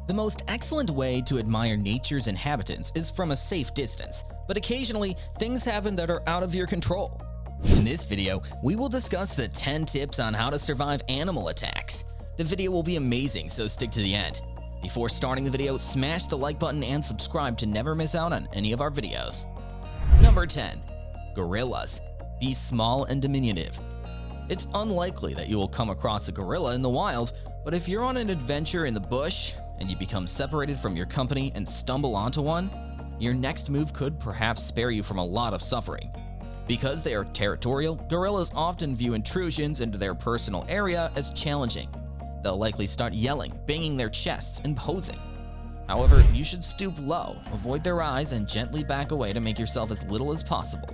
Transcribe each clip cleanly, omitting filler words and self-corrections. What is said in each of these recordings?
The most excellent way to admire nature's inhabitants is from a safe distance, but occasionally things happen that are out of your control. In this video, we will discuss the 10 tips on how to survive animal attacks. The video will be amazing, so stick to the end. Before starting the video, smash the like button and subscribe to never miss out on any of our videos. Number 10. Gorillas. Be small and diminutive. It's unlikely that you will come across a gorilla in the wild, but if you're on an adventure in the bush and you become separated from your company and stumble onto one, your next move could perhaps spare you from a lot of suffering. Because they are territorial, gorillas often view intrusions into their personal area as challenging. They'll likely start yelling, banging their chests, and posing. However, you should stoop low, avoid their eyes, and gently back away to make yourself as little as possible.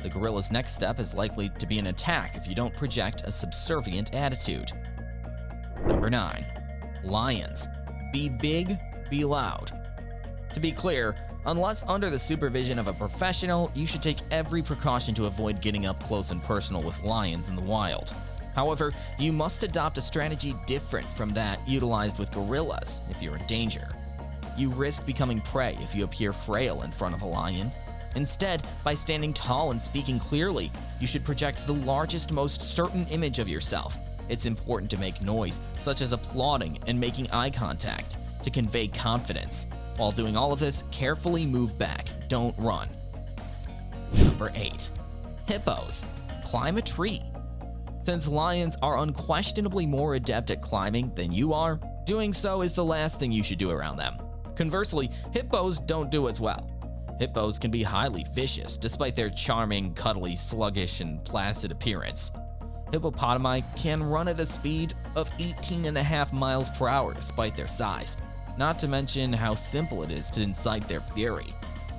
The gorilla's next step is likely to be an attack if you don't project a subservient attitude. Number 9. Lions. Be big, be loud. To be clear, unless under the supervision of a professional, you should take every precaution to avoid getting up close and personal with lions in the wild. However, you must adopt a strategy different from that utilized with gorillas if you're in danger. You risk becoming prey if you appear frail in front of a lion. Instead, by standing tall and speaking clearly, you should project the largest, most certain image of yourself. It's important to make noise, such as applauding and making eye contact, to convey confidence. While doing all of this, carefully move back, don't run. Number 8. Hippos. Climb a tree. Since lions are unquestionably more adept at climbing than you are, doing so is the last thing you should do around them. Conversely, hippos don't do as well. Hippos can be highly vicious, despite their charming, cuddly, sluggish, and placid appearance. Hippopotami can run at a speed of 18.5 miles per hour despite their size, not to mention how simple it is to incite their fury.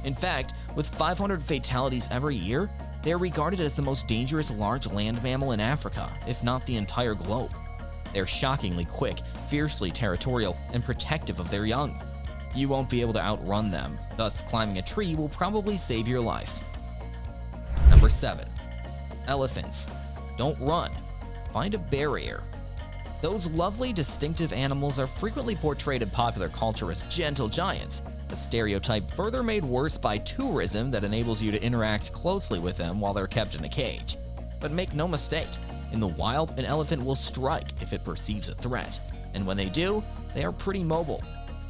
In fact, with 500 fatalities every year, they are regarded as the most dangerous large land mammal in Africa, if not the entire globe. They're shockingly quick, fiercely territorial, and protective of their young. You won't be able to outrun them, thus climbing a tree will probably save your life. Number 7. Elephants. Don't run. Find a barrier. Those lovely, distinctive animals are frequently portrayed in popular culture as gentle giants, a stereotype further made worse by tourism that enables you to interact closely with them while they're kept in a cage. But make no mistake, in the wild, an elephant will strike if it perceives a threat, and when they do, they are pretty mobile.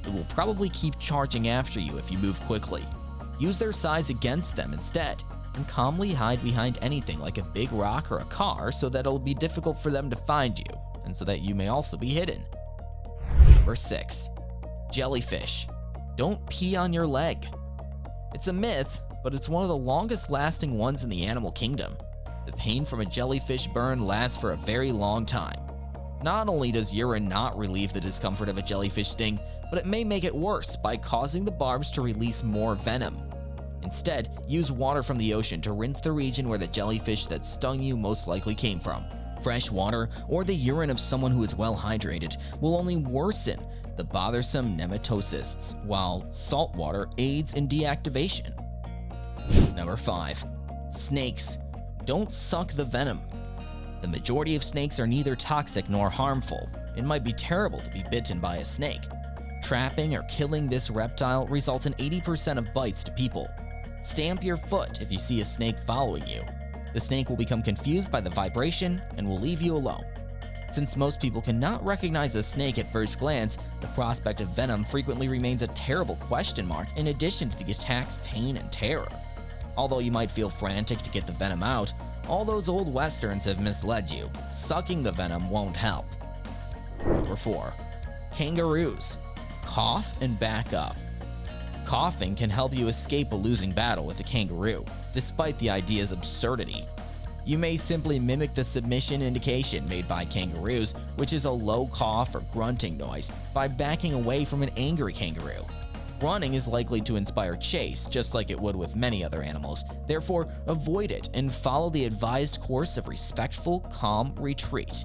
It will probably keep charging after you if you move quickly. Use their size against them instead, and calmly hide behind anything like a big rock or a car so that it'll be difficult for them to find you, and so that you may also be hidden. Number 6. Jellyfish. Don't pee on your leg. It's a myth, but it's one of the longest lasting ones in the animal kingdom. The pain from a jellyfish burn lasts for a very long time. Not only does urine not relieve the discomfort of a jellyfish sting, but it may make it worse by causing the barbs to release more venom. Instead, use water from the ocean to rinse the region where the jellyfish that stung you most likely came from. Fresh water or the urine of someone who is well hydrated will only worsen the bothersome nematocysts, while salt water aids in deactivation. Number 5. Snakes. Don't suck the venom. The majority of snakes are neither toxic nor harmful. It might be terrible to be bitten by a snake. Trapping or killing this reptile results in 80% of bites to people. Stamp your foot if you see a snake following you. The snake will become confused by the vibration and will leave you alone. Since most people cannot recognize a snake at first glance, the prospect of venom frequently remains a terrible question mark in addition to the attack's pain and terror. Although you might feel frantic to get the venom out, all those old westerns have misled you. Sucking the venom won't help. Number 4. Kangaroos. Cough and back up. Coughing can help you escape a losing battle with a kangaroo, despite the idea's absurdity. You may simply mimic the submission indication made by kangaroos, which is a low cough or grunting noise, by backing away from an angry kangaroo. Running is likely to inspire chase, just like it would with many other animals. Therefore, avoid it and follow the advised course of respectful, calm retreat.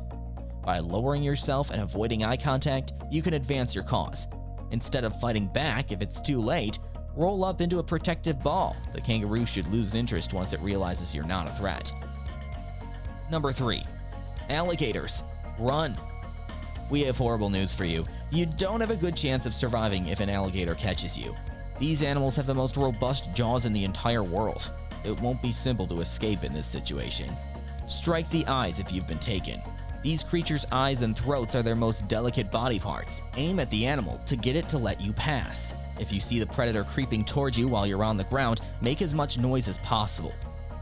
By lowering yourself and avoiding eye contact, you can advance your cause. Instead of fighting back if it's too late, roll up into a protective ball. The kangaroo should lose interest once it realizes you're not a threat. Number 3. Alligators. Run. We have horrible news for you. You don't have a good chance of surviving if an alligator catches you. These animals have the most robust jaws in the entire world. It won't be simple to escape in this situation. Strike the eyes if you've been taken. These creatures' eyes and throats are their most delicate body parts. Aim at the animal to get it to let you pass. If you see the predator creeping towards you while you're on the ground, make as much noise as possible.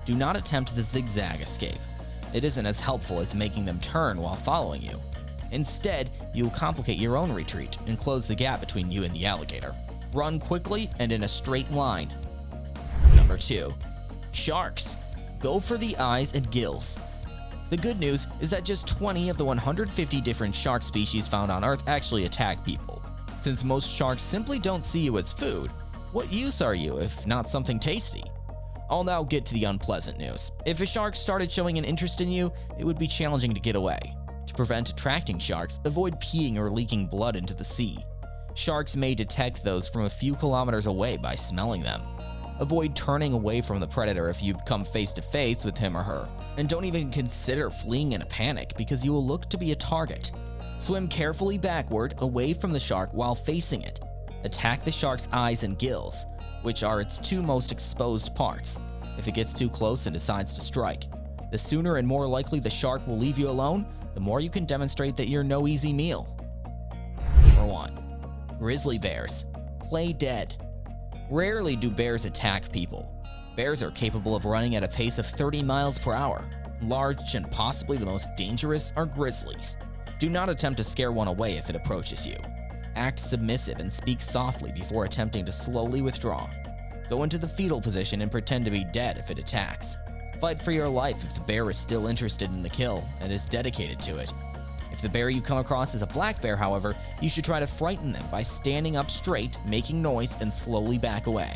Do not attempt the zigzag escape. It isn't as helpful as making them turn while following you. Instead, you'll complicate your own retreat and close the gap between you and the alligator. Run quickly and in a straight line. Number 2. Sharks. Go for the eyes and gills. The good news is that just 20 of the 150 different shark species found on Earth actually attack people. Since most sharks simply don't see you as food, what use are you if not something tasty? I'll now get to the unpleasant news. If a shark started showing an interest in you, it would be challenging to get away. To prevent attracting sharks, avoid peeing or leaking blood into the sea. Sharks may detect those from a few kilometers away by smelling them. Avoid turning away from the predator if you come face to face with him or her. And don't even consider fleeing in a panic because you will look to be a target. Swim carefully backward away from the shark while facing it. Attack the shark's eyes and gills, which are its two most exposed parts. If it gets too close and decides to strike, the sooner and more likely the shark will leave you alone, the more you can demonstrate that you're no easy meal. Number 1. Grizzly bears. Play dead. Rarely do bears attack people. Bears are capable of running at a pace of 30 miles per hour. Large and possibly the most dangerous are grizzlies. Do not attempt to scare one away if it approaches you. Act submissive and speak softly before attempting to slowly withdraw. Go into the fetal position and pretend to be dead if it attacks. Fight for your life if the bear is still interested in the kill and is dedicated to it. If the bear you come across is a black bear, however, you should try to frighten them by standing up straight, making noise, and slowly back away.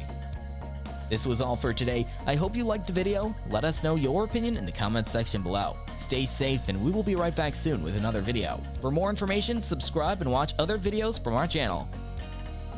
This was all for today. I hope you liked the video. Let us know your opinion in the comments section below. Stay safe, and we will be right back soon with another video. For more information, subscribe and watch other videos from our channel.